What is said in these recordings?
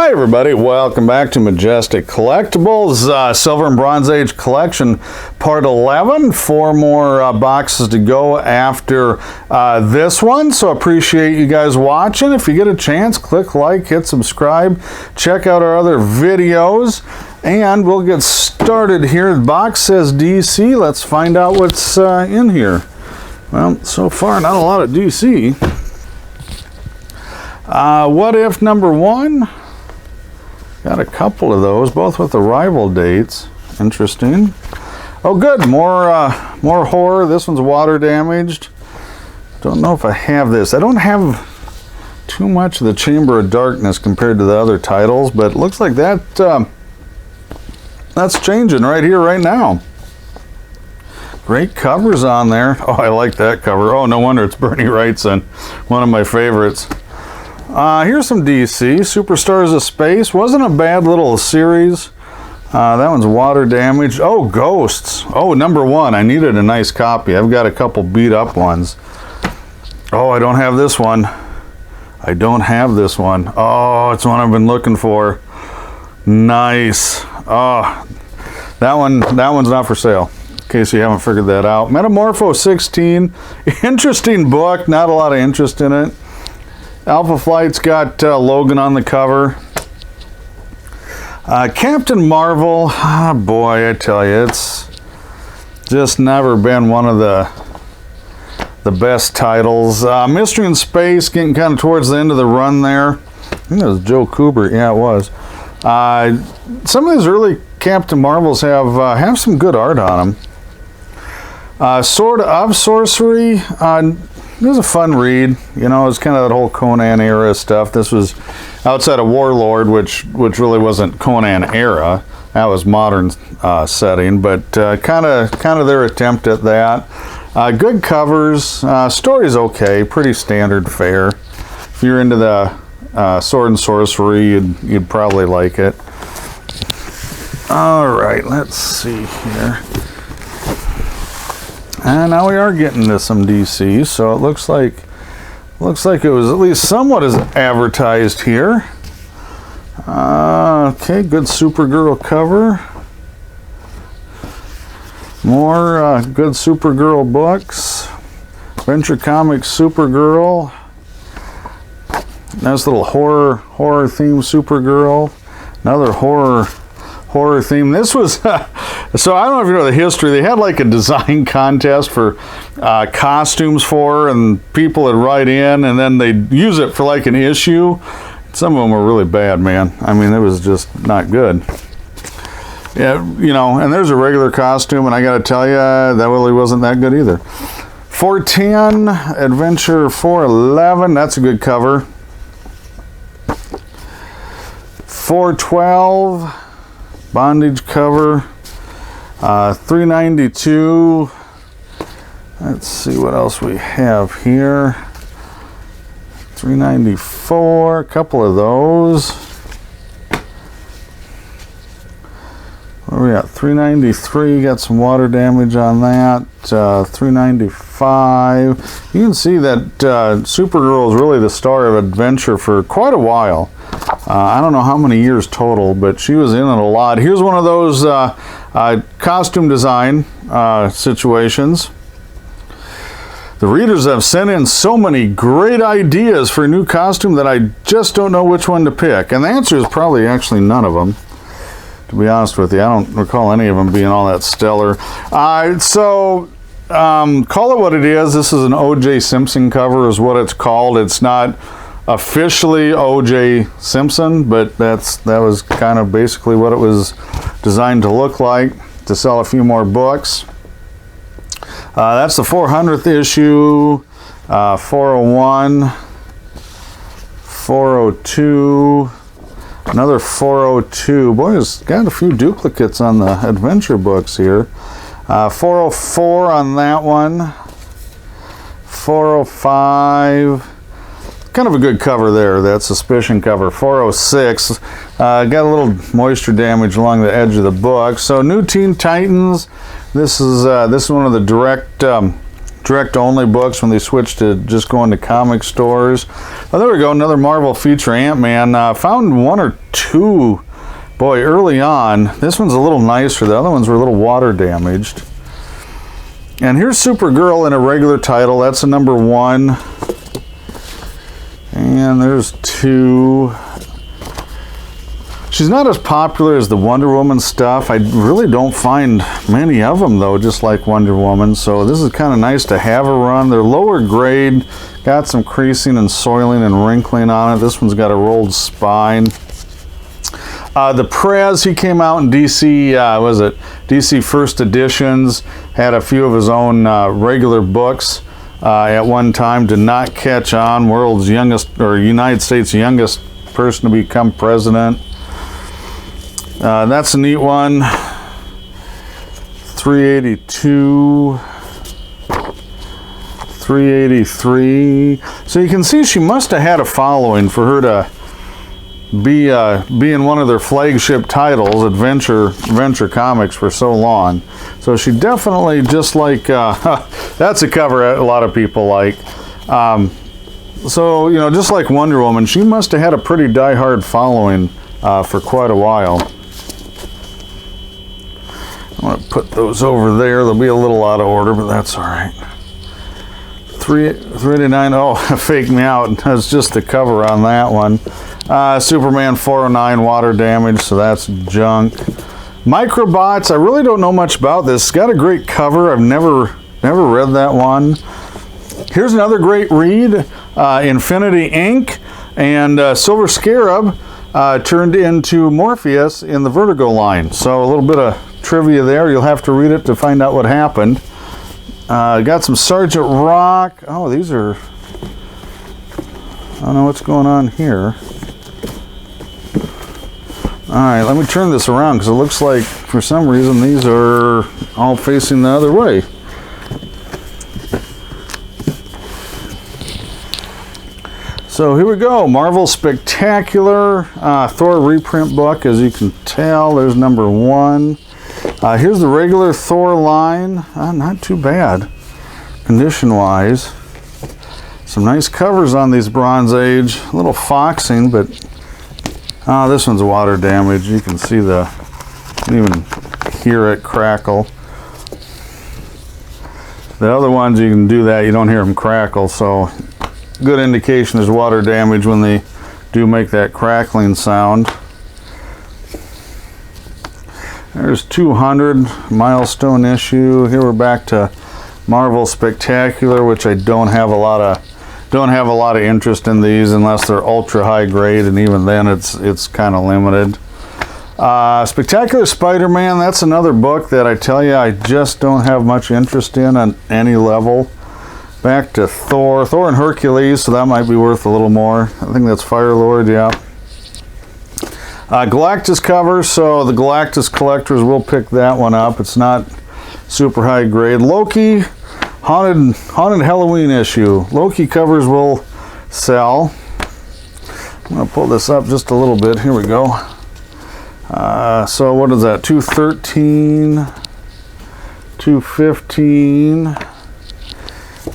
Hi everybody, welcome back to Majestic Collectibles, Silver and Bronze Age Collection, Part 11. 4 more boxes to go after this one, so appreciate you guys watching. If you get a chance, click like, hit subscribe, check out our other videos, and we'll get started here. The box says DC. Let's find out what's in here. Well, so far not a lot of DC. What If number 1? Got a couple of those, both with arrival dates. Interesting. Oh, good. More horror. This one's water damaged. Don't know if I have this. I don't have too much of the Chamber of Darkness compared to the other titles, but it looks like that that's changing right here, right now. Great covers on there. Oh, I like that cover. Oh, no wonder it's Bernie Wrightson, one of my favorites. Here's some DC. Superstars of Space. Wasn't a bad little series. That one's water damaged. Oh, Ghosts. Oh, number 1. I needed a nice copy. I've got a couple beat up ones. Oh, I don't have this one. I don't have this one. Oh, it's one I've been looking for. Nice. Oh, that one's not for sale, in case you haven't figured that out. Metamorpho 16. Interesting book. Not a lot of interest in it. Alpha Flight's got Logan on the cover. Captain Marvel, boy, I tell you, it's just never been one of the best titles. Mystery in Space, getting kind of towards the end of the run there. I think it was Joe Kubert. Yeah, it was. Some of these early Captain Marvels have some good art on them. Sword of Sorcery. It was a fun read. You know, it was kind of that whole Conan era stuff. This was outside of Warlord, which really wasn't Conan era. That was modern setting, but kind of their attempt at that. Good covers. Story's okay. Pretty standard fare. If you're into the sword and sorcery, you'd probably like it. All right, let's see here. And now we are getting to some DC, so it looks like it was at least somewhat as advertised here. Okay, good Supergirl cover. More good Supergirl books. Adventure Comics Supergirl. Nice little horror themed Supergirl. Another horror theme. This was so I don't know if you know the history. They had like a design contest for costumes and people would write in, and then they'd use it for like an issue. Some of them were really bad, man. I mean, it was just not good. Yeah, you know, and there's a regular costume, and I got to tell you, that really wasn't that good either. 410, Adventure 411, that's a good cover. 412, Bondage cover. 392. Let's see what else we have here. 394, a couple of those. Where are we at? 393, got some water damage on that. 395. You can see that Supergirl is really the star of Adventure for quite a while. I don't know how many years total, but she was in it a lot. Here's one of those costume design situations. The readers have sent in so many great ideas for a new costume that I just don't know which one to pick. And the answer is probably actually none of them, to be honest with you. I don't recall any of them being all that stellar. So call it what it is. This is an O.J. Simpson cover is what it's called. It's not officially O.J. Simpson, but that was kind of basically what it was designed to look like, to sell a few more books. That's the 400th issue. 401, 402, another 402. Boy, it's got a few duplicates on the adventure books here. 404 on that one. 405. Kind of a good cover there, that Suspicion cover. 406, got a little moisture damage along the edge of the book. So New Teen Titans, this is one of the direct direct-only books when they switched to just going to comic stores. Oh, there we go, another Marvel feature, Ant-Man. Found one or two, boy, early on. This one's a little nicer. The other ones were a little water damaged. And here's Supergirl in a regular title. That's a number 1. And there's 2. She's not as popular as the Wonder Woman stuff. I really don't find many of them, though, just like Wonder Woman. So this is kind of nice to have a run. They're lower grade, got some creasing and soiling and wrinkling on it. This one's got a rolled spine. The Prez, he came out in DC, DC First Editions, had a few of his own regular books at one time. Did not catch on. World's youngest, or United States' youngest person to become president. That's a neat one. 382, 383. So you can see she must have had a following for her to be in one of their flagship titles, Adventure Comics, for so long. So she definitely, just like that's a cover a lot of people like. So, you know, just like Wonder Woman, she must have had a pretty die-hard following for quite a while. I'm going to put those over there. They'll be a little out of order, but that's all right. 389. Oh, faked me out. That's just the cover on that one. Superman 409, water damage, so that's junk. Microbots, I really don't know much about this. It's got a great cover. I've never read that one. Here's another great read, Infinity Inc. and Silver Scarab turned into Morpheus in the Vertigo line. So a little bit of trivia there. You'll have to read it to find out what happened. Got some Sergeant Rock. Oh, these are... I don't know what's going on here. Alright, let me turn this around because it looks like for some reason these are all facing the other way. So here we go, Marvel Spectacular Thor reprint book. As you can tell, there's number 1. Here's the regular Thor line. Not too bad, condition-wise. Some nice covers on these Bronze Age. A little foxing, but this one's water damage. You can see you can even hear it crackle. The other ones, you can do that, you don't hear them crackle, so good indication there's water damage when they do make that crackling sound. There's 200 milestone issue. Here we're back to Marvel Spectacular, which I don't have a lot of interest in these unless they're ultra high grade, and even then it's kind of limited. Spectacular Spider-Man, that's another book that I tell you I just don't have much interest in on any level. Back to Thor and Hercules, so that might be worth a little more. I think that's Firelord, yeah. Galactus cover, so the Galactus collectors will pick that one up. It's not super high grade. Loki, haunted Halloween issue. Loki covers will sell. I'm going to pull this up just a little bit. Here we go. So what is that? 213, 215.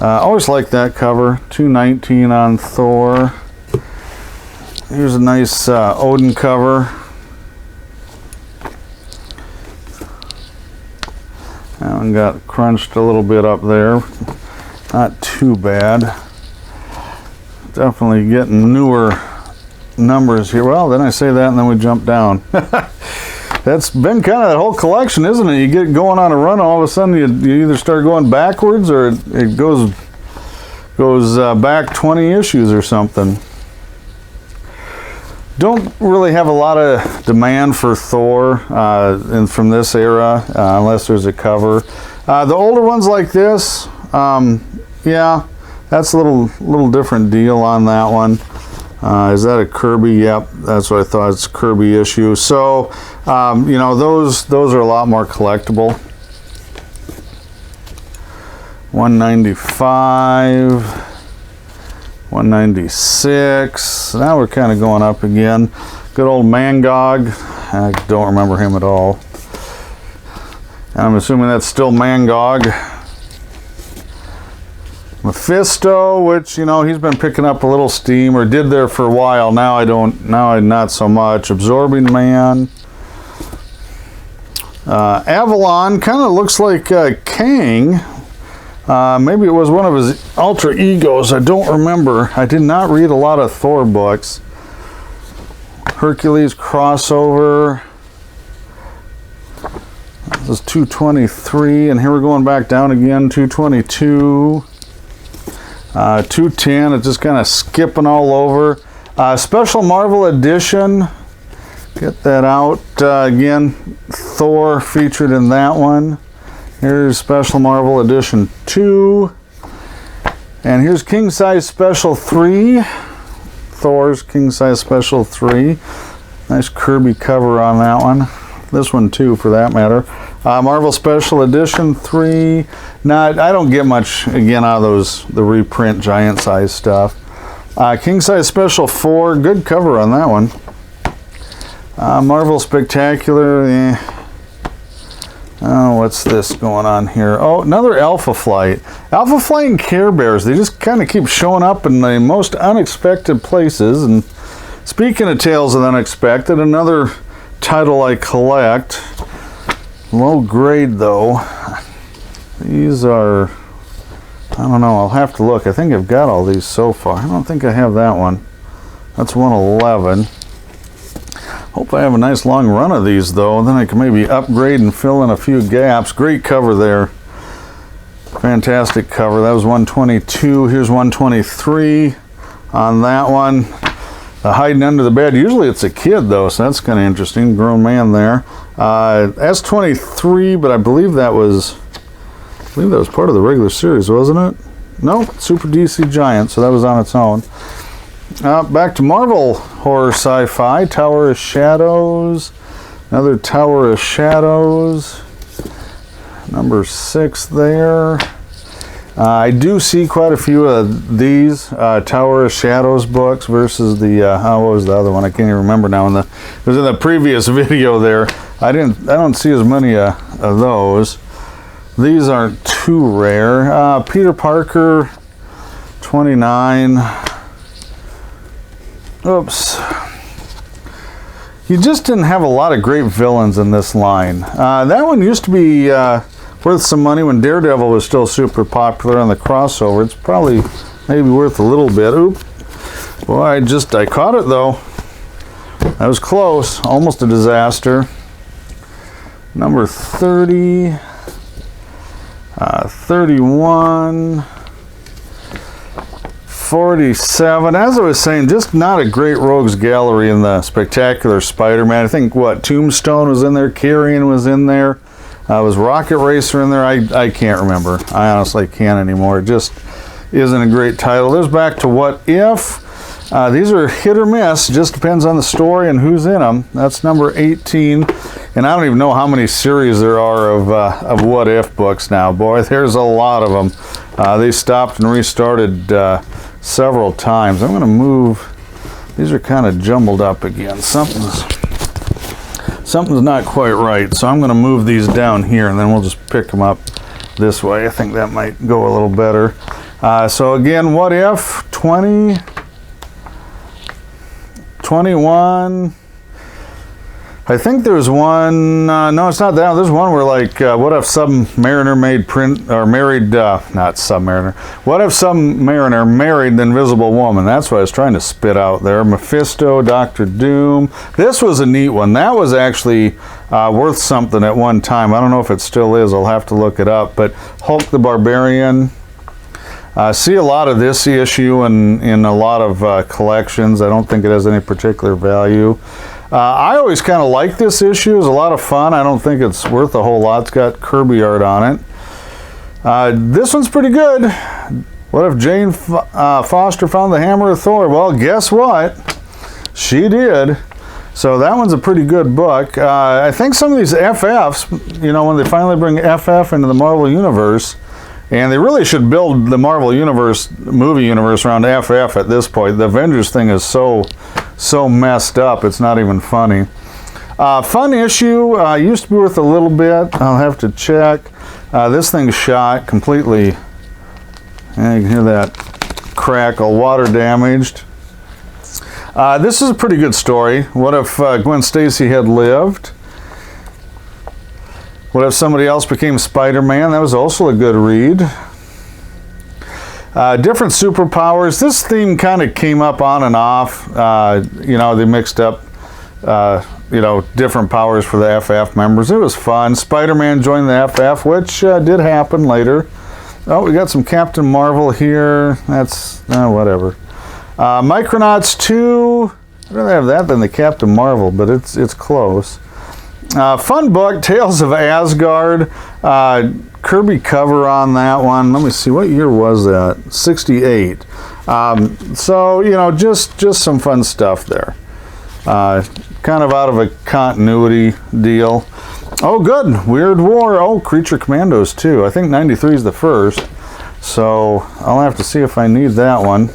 Always like that cover. 219 on Thor. Here's a nice Odin cover. That one got crunched a little bit up there. Not too bad. Definitely getting newer numbers here. Well, then I say that and then we jump down. That's been kind of that whole collection, isn't it? You get going on a run, all of a sudden you either start going backwards or it goes back 20 issues or something. Don't really have a lot of demand for Thor from this era unless there's a cover. The older ones like this, yeah, that's a little different deal on that one. Is that a Kirby? Yep, that's what I thought. It's a Kirby issue. So, you know, those are a lot more collectible. 195, 196. Now we're kind of going up again. Good old Mangog. I don't remember him at all. And I'm assuming that's still Mangog. Mephisto, which, you know, he's been picking up a little steam, or did there for a while. Now I'm not so much. Absorbing Man. Avalon kind of looks like Kang. Maybe it was one of his alter egos. I don't remember. I did not read a lot of Thor books. Hercules crossover. This is 223, and here we're going back down again. 222. 210. It's just kind of skipping all over. Special Marvel edition. Get that out. Again, Thor featured in that one. Here's Special Marvel Edition 2. And here's King Size Special 3. Thor's King Size Special 3. Nice Kirby cover on that one. This one too, for that matter. Marvel Special Edition 3. I don't get much, again, out of the reprint giant size stuff. King Size Special 4. Good cover on that one. Marvel Spectacular. Oh, what's this going on here? Oh, another Alpha Flight. Alpha Flight and Care Bears, they just kind of keep showing up in the most unexpected places. And speaking of Tales of the Unexpected, another title I collect. Low grade though. These are, I don't know, I'll have to look. I think I've got all these so far. I don't think I have that one. That's 111. Hope I have a nice long run of these though, then I can maybe upgrade and fill in a few gaps. Great cover there. Fantastic cover. That was 122. Here's 123 on that one. Hiding under the bed. Usually it's a kid though, so that's kind of interesting. Grown man there. S23, but I believe that was part of the regular series, wasn't it? No, Super DC Giant, so that was on its own. Back to Marvel Horror Sci-Fi. Tower of Shadows. Another Tower of Shadows. Number 6 there. I do see quite a few of these Tower of Shadows books versus the what was the other one? I can't even remember now. It was in the previous video there. I don't see as many of those. These aren't too rare. Peter Parker 29. Oops. You just didn't have a lot of great villains in this line. That one used to be worth some money when Daredevil was still super popular on the crossover. It's probably maybe worth a little bit. Oop. Boy, I caught it though. I was close. Almost a disaster. Number 30. 31. 47. As I was saying, just not a great rogues gallery in the Spectacular Spider-Man. I think, Tombstone was in there, Carrion was in there, was Rocket Racer in there? I can't remember. I honestly can't anymore. It just isn't a great title. There's back to What If. These are hit or miss. Just depends on the story and who's in them. That's number 18. And I don't even know how many series there are of What If books now. Boy, there's a lot of them. They stopped and restarted several times. I'm going to move. These are kind of jumbled up again. Something's not quite right. So I'm going to move these down here, and then we'll just pick them up this way. I think that might go a little better. So again, What If 20, 21. I think there's one, no, it's not that. There's one where, what if Submariner not Submariner. What if Submariner married the Invisible Woman? That's what I was trying to spit out there. Mephisto, Doctor Doom. This was a neat one. That was actually worth something at one time. I don't know if it still is. I'll have to look it up. But Hulk the Barbarian. See a lot of this issue in a lot of collections. I don't think it has any particular value. I always kind of like this issue. It's a lot of fun. I don't think it's worth a whole lot. It's got Kirby art on it. This one's pretty good. What if Jane Foster found the hammer of Thor? Well, guess what? She did. So that one's a pretty good book. I think some of these FFs, when they finally bring FF into the Marvel Universe, and they really should build the Marvel Universe, movie universe around FF at this point. The Avengers thing is so messed up, it's not even funny. Fun issue, used to be worth a little bit. I'll have to check. This thing's shot completely And you can hear that crackle, water damaged. This is a pretty good story. What if Gwen Stacy had lived? What if somebody else became Spider-Man? That was also a good read. Different superpowers. This theme kind of came up on and off. You know, they mixed up, you know, different powers for the FF members. It was fun. Spider-Man joined the FF, which did happen later. Oh, we got some Captain Marvel here. That's, whatever. Micronauts 2. I'd rather have that than the Captain Marvel, but it's close. Fun book, Tales of Asgard. Kirby cover on that one. Let me see, what year was that? 68. So, you know, just some fun stuff there. Kind of out of a continuity deal. Oh, good. Weird War. Oh, Creature Commandos, too. I think 93 is the first. So, I'll have to see if I need that one.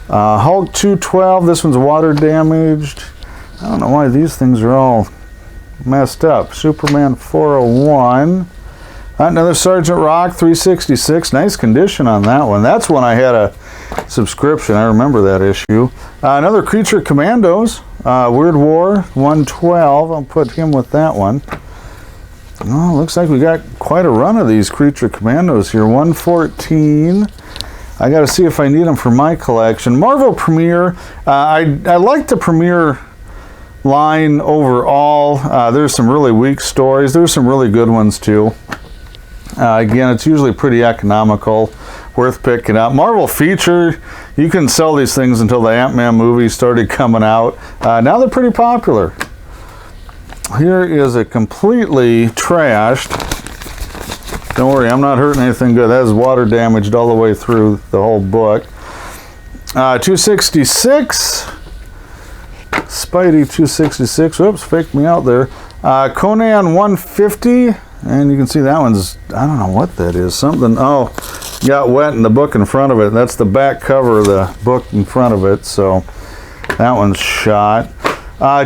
Hulk 212. This one's water damaged. I don't know why these things are all messed up. Superman 401. Another Sergeant Rock 366. Nice condition on that one. That's when I had a subscription. I remember that issue. Another Creature Commandos. Weird War 112. I'll put him with that one. Oh, looks like we got quite a run of these Creature Commandos here. 114. I got to see if I need them for my collection. Marvel Premiere. I like the Premiere line overall. There's some really weak stories. There's some really good ones too. Again, it's usually pretty economical, worth picking up. Marvel Feature, you can sell these things until the Ant-Man movie started coming out. Now they're pretty popular. Here is a completely trashed. Don't worry, I'm not hurting anything good. That is water damaged all the way through the whole book. 266. Spidey 266. Whoops, faked me out there. Conan 150. And you can see that one's, I don't know what that is. Something, oh, got wet in the book in front of it. That's the back cover of the book in front of it. So that one's shot.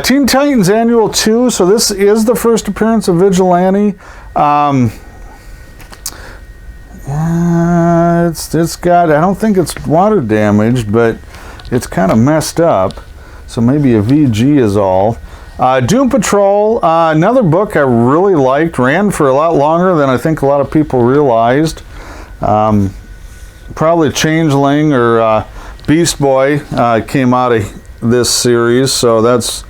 Teen Titans Annual 2. So this is the first appearance of Vigilante. It's got, I don't think it's water damaged, but it's kind of messed up. So maybe a VG is all. Doom Patrol, another book I really liked, ran for a lot longer than I think a lot of people realized. Probably Changeling or Beast Boy came out of this series, so that's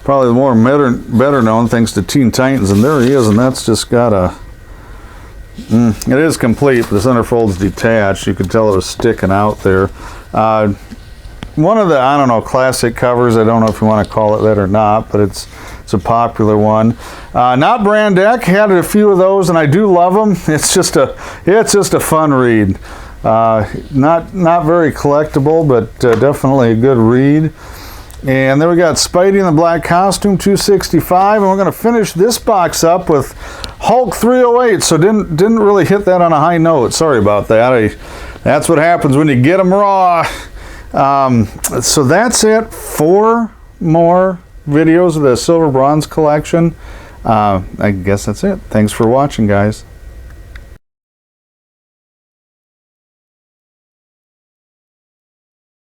probably the more better known thanks to Teen Titans. And there he is, and that's just got a... it is complete, but the centerfold's detached. You could tell it was sticking out there. One of the, I don't know, classic covers. I don't know if you want to call it that or not, but it's a popular one. Not Brand Deck, had a few of those, and I do love them. It's just a fun read. Not very collectible, but definitely a good read. And then we got Spidey in the black costume, 265, and we're going to finish this box up with Hulk 308. So didn't really hit that on a high note. Sorry about that. That's what happens when you get them raw. So that's it. 4 more videos of the Silver Bronze collection. I guess that's it. Thanks for watching, guys.